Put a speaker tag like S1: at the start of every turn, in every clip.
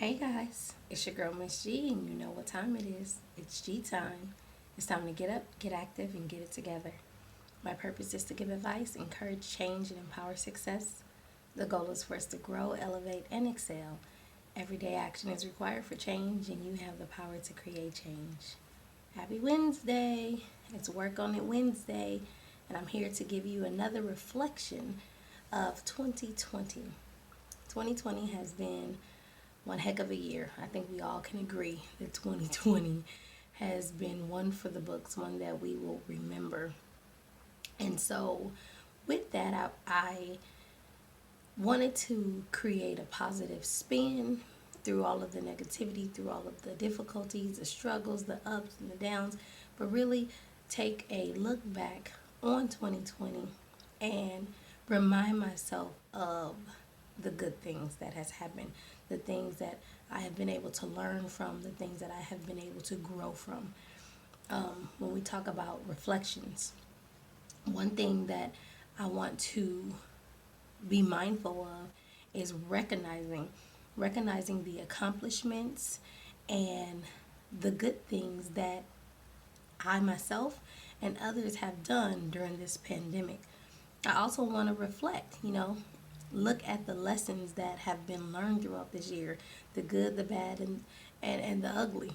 S1: Hey guys, it's your girl Miss G, and you know what time it is. It's G time. It's time to get up, get active, and get it together. My purpose is to give advice, encourage change, and empower success. The goal is for us to grow, elevate, and excel. Everyday action is required for change, and you have the power to create change. Happy Wednesday! It's Work on It Wednesday, and I'm here to give you another reflection of 2020. 2020 has been one heck of a year. I think we all can agree that 2020 has been one for the books, one that we will remember. And so, with that, I wanted to create a positive spin through all of the negativity, through all of the difficulties, the struggles, the ups and the downs, but really take a look back on 2020 and remind myself of the good things that has happened, the things that I have been able to learn from, the things that I have been able to grow from. When we talk about reflections, one thing that I want to be mindful of is recognizing the accomplishments and the good things that I myself and others have done during this pandemic. I also want to reflect, look at the lessons that have been learned throughout this year, the good, the bad, and the ugly.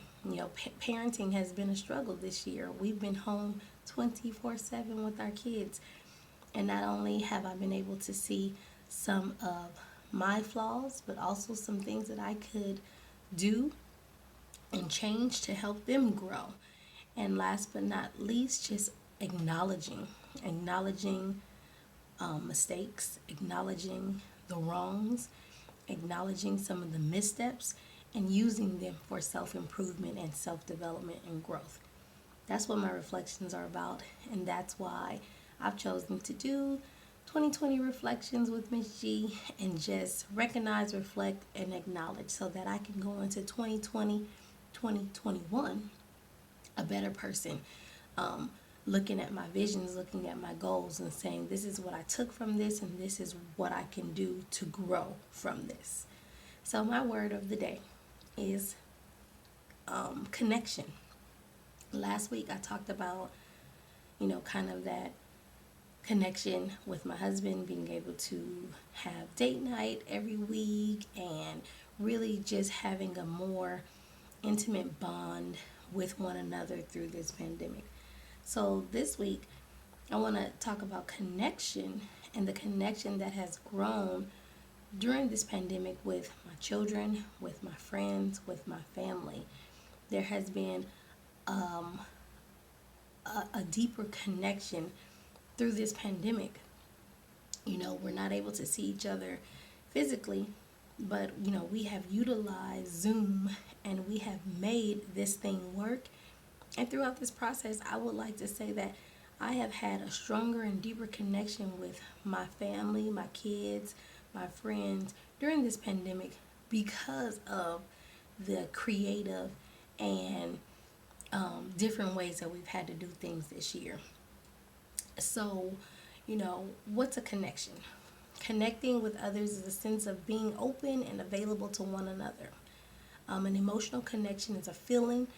S1: Parenting has been a struggle this year. We've been home 24/7 with our kids. And not only have I been able to see some of my flaws, but also some things that I could do and change to help them grow. And last but not least, just acknowledging mistakes, acknowledging the wrongs, acknowledging some of the missteps, and using them for self improvement and self development and growth. That's what my reflections are about, and that's why I've chosen to do 2020 reflections with Miss G and just recognize, reflect, and acknowledge so that I can go into 2020, 2021 a better person. Looking at my visions, looking at my goals, and saying, this is what I took from this, and this is what I can do to grow from this. So, my word of the day is connection. Last week, I talked about, kind of that connection with my husband, being able to have date night every week, and really just having a more intimate bond with one another through this pandemic. So this week, I want to talk about connection and the connection that has grown during this pandemic with my children, with my friends, with my family. There has been a deeper connection through this pandemic. We're not able to see each other physically, but we have utilized Zoom and we have made this thing work. And throughout this process, I would like to say that I have had a stronger and deeper connection with my family, my kids, my friends during this pandemic because of the creative and different ways that we've had to do things this year. So, what's a connection? Connecting with others is a sense of being open and available to one another. An emotional connection is a feeling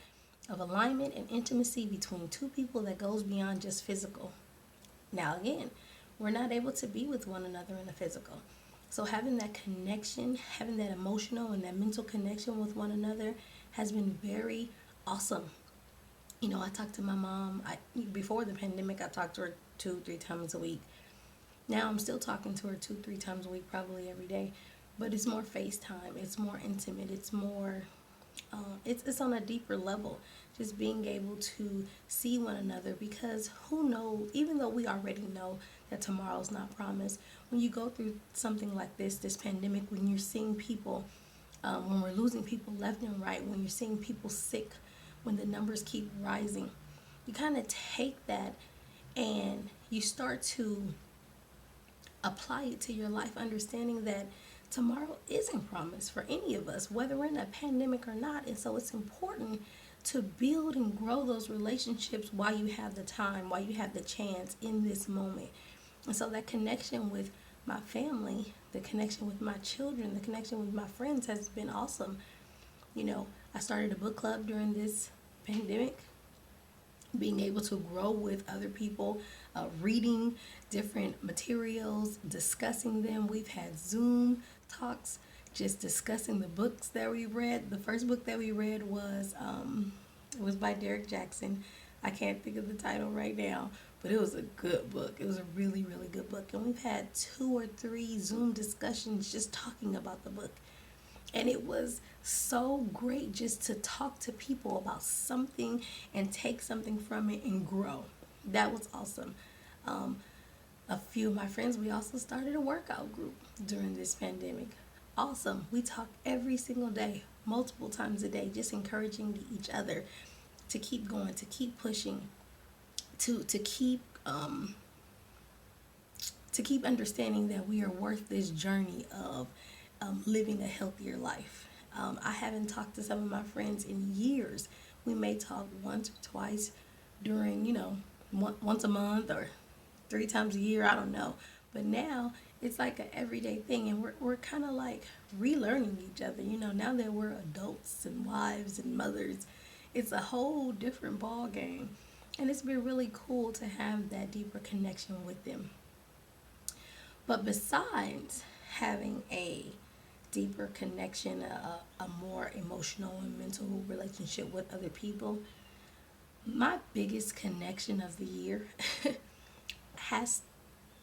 S1: of alignment and intimacy between two people that goes beyond just physical. Now, again, we're not able to be with one another in the physical. So having that connection, having that emotional and that mental connection with one another has been very awesome. I talked to my mom. Before the pandemic, I talked to her 2-3 times a week. Now I'm still talking to her 2-3 times a week, probably every day. But it's more FaceTime. It's more intimate. It's more. It's on a deeper level. Just being able to see one another, because who knows? Even though we already know that tomorrow's not promised, when you go through something like this pandemic, when you're seeing people, when we're losing people left and right, when you're seeing people sick, when the numbers keep rising, you kind of take that and you start to apply it to your life, understanding that tomorrow isn't promised for any of us, whether we're in a pandemic or not. And so it's important to build and grow those relationships while you have the time, while you have the chance in this moment. And so that connection with my family, the connection with my children, the connection with my friends has been awesome. I started a book club during this pandemic, being able to grow with other people, reading different materials, discussing them. We've had Zoom talks, just discussing the books that we read. The first book that we read was by Derek Jackson. I can't think of the title right now, but it was a good book. It was a really, really good book. And we've had 2 or 3 Zoom discussions just talking about the book. And it was so great just to talk to people about something and take something from it and grow. That was awesome. A few of my friends, we also started a workout group during this pandemic. Awesome. We talk every single day, multiple times a day, just encouraging each other to keep going, to keep pushing, to keep understanding that we are worth this journey of living a healthier life. I haven't talked to some of my friends in years. We may talk once or twice during, once a month or 3 times a year. I don't know. But now it's like an everyday thing, and we're kind of like relearning each other. Now that we're adults and wives and mothers, it's a whole different ball game. And it's been really cool to have that deeper connection with them. But besides having a deeper connection, a more emotional and mental relationship with other people, my biggest connection of the year has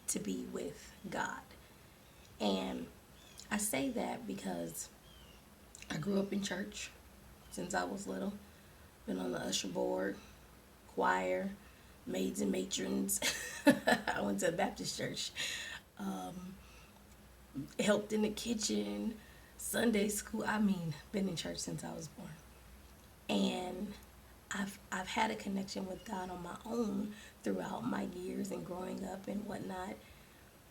S1: to be with God. And I say that because I grew up in church since I was little, been on the usher board, choir, maids and matrons. I went to a Baptist church. Helped in the kitchen, Sunday school. Been in church since I was born. And I've had a connection with God on my own throughout my years and growing up and whatnot.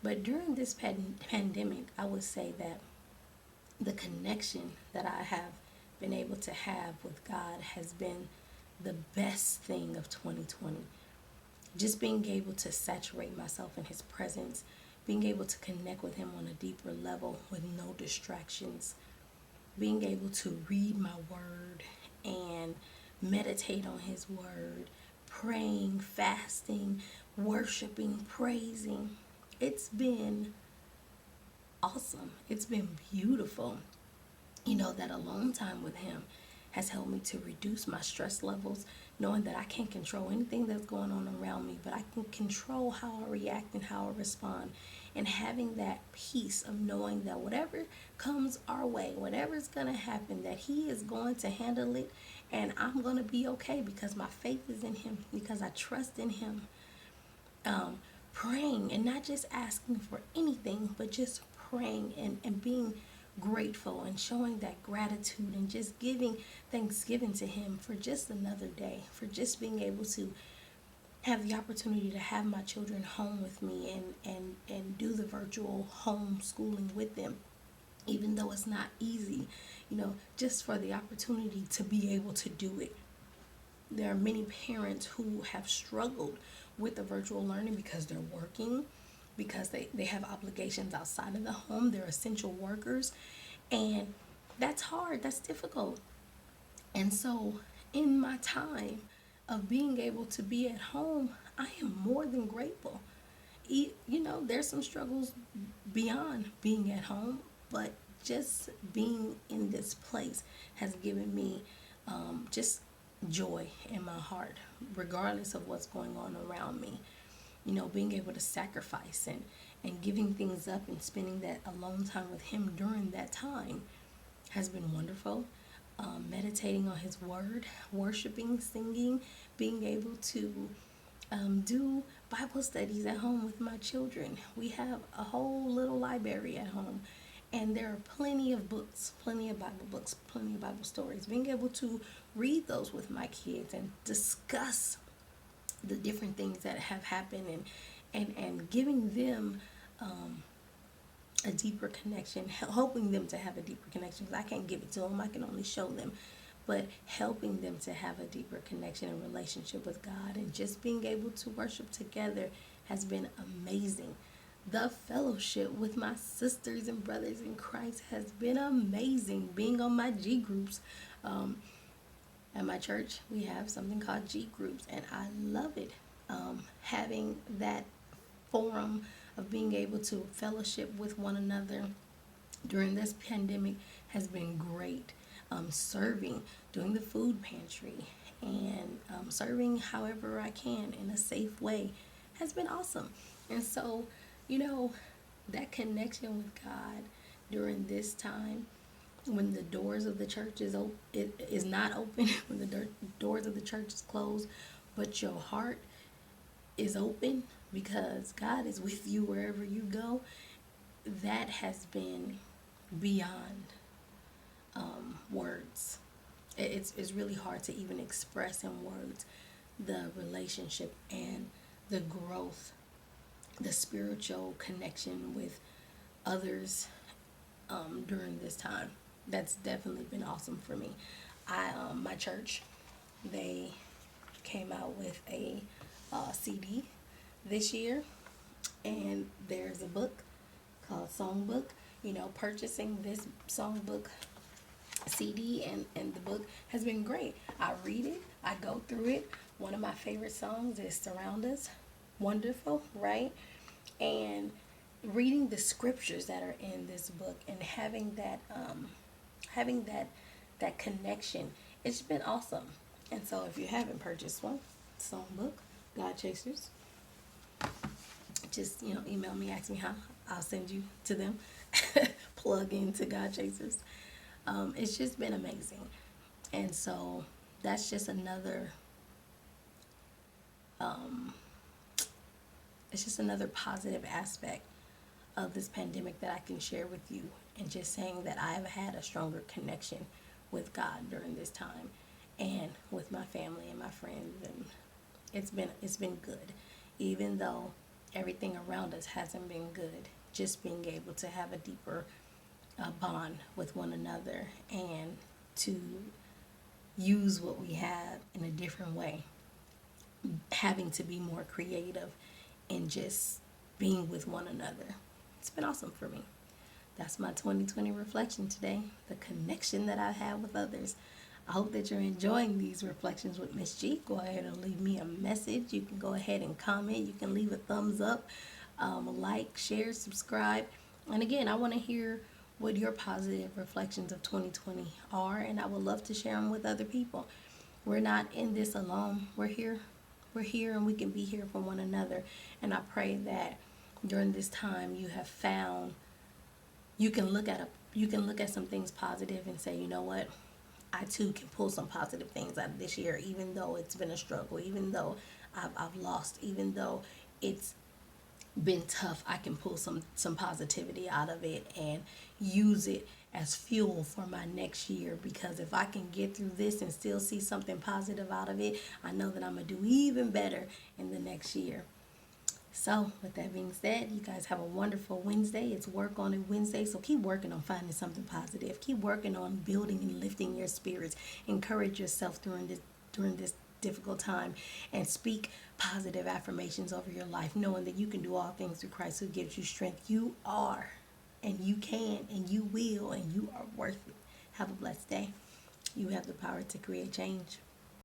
S1: But during this pandemic, I would say that the connection that I have been able to have with God has been the best thing of 2020. Just being able to saturate myself in His presence, being able to connect with Him on a deeper level with no distractions, being able to read my word and meditate on His word, praying, fasting, worshiping, praising. It's been awesome. It's been beautiful. That alone time with Him has helped me to reduce my stress levels, knowing that I can't control anything that's going on around me, but I can control how I react and how I respond. And having that peace of knowing that whatever comes our way, whatever's going to happen, that He is going to handle it, and I'm going to be okay because my faith is in Him, because I trust in Him. Praying and not just asking for anything, but just praying and being grateful and showing that gratitude and just giving thanksgiving to Him for just another day, for just being able to have the opportunity to have my children home with me and do the virtual homeschooling with them, even though it's not easy, just for the opportunity to be able to do it. There are many parents who have struggled with the virtual learning because they're working, because they have obligations outside of the home. They're essential workers, and that's hard. That's difficult. And so in my time of being able to be at home, I am more than grateful. There's some struggles beyond being at home, but just being in this place has given me just joy in my heart, regardless of what's going on around me. Being able to sacrifice and giving things up and spending that alone time with Him during that time has been wonderful. Meditating on His word, worshiping, singing, being able to do Bible studies at home with my children. We have a whole little library at home, and there are plenty of books, plenty of Bible books, plenty of Bible stories. Being able to read those with my kids and discuss the different things that have happened and giving them a deeper connection, helping them to have a deeper connection, because I can't give it to them, I can only show them, but helping them to have a deeper connection and relationship with God, and just being able to worship together has been amazing. The fellowship with my sisters and brothers in Christ has been amazing. Being on my G groups At my church, we have something called G groups, and I love it. Having that forum of being able to fellowship with one another during this pandemic has been great. Serving, doing the food pantry, and serving however I can in a safe way has been awesome. And so, you know, that connection with God during this time, when the doors of the church it is not open, when the doors of the church is closed, but your heart is open because God is with you wherever you go, that has been beyond words. It's really hard to even express in words the relationship and the growth, the spiritual connection with others during this time. That's definitely been awesome for me. My church, they came out with a CD this year, and there's a book called Songbook. Purchasing this songbook CD and the book has been great. I read it, I go through it. One of my favorite songs is Surround Us. Wonderful, right? And reading the scriptures that are in this book and having that connection, it's been awesome. And so if you haven't purchased one, songbook, God Chasers, just email me, ask me how, I'll send you to them. Plug into God Chasers. It's just been amazing. And so that's just another it's just another positive aspect of this pandemic that I can share with you, and just saying that I've had a stronger connection with God during this time, and with my family and my friends, and it's been good. Even though everything around us hasn't been good, just being able to have a deeper bond with one another and to use what we have in a different way, having to be more creative and just being with one another. It's been awesome for me. That's my 2020 reflection today, the connection that I have with others. I hope that you're enjoying these reflections with Miss G. Go ahead and leave me a message. You can go ahead and comment. You can leave a thumbs up, like, share, subscribe. And again, I want to hear what your positive reflections of 2020 are, and I would love to share them with other people. We're not in this alone. We're here, and we can be here for one another. And I pray that during this time you have found you can look at some things positive and say, you know what, I too can pull some positive things out of this year, even though it's been a struggle, even though I've lost, even though it's been tough. I can pull some positivity out of it and use it as fuel for my next year, because if I can get through this and still see something positive out of it, I know that I'm gonna do even better in the next year. So with that being said, you guys have a wonderful Wednesday. It's Work On It Wednesday, so keep working on finding something positive. Keep working on building and lifting your spirits. Encourage yourself during this difficult time, and speak positive affirmations over your life, knowing that you can do all things through Christ who gives you strength. You are, and you can, and you will, and you are worth it. Have a blessed day. You have the power to create change.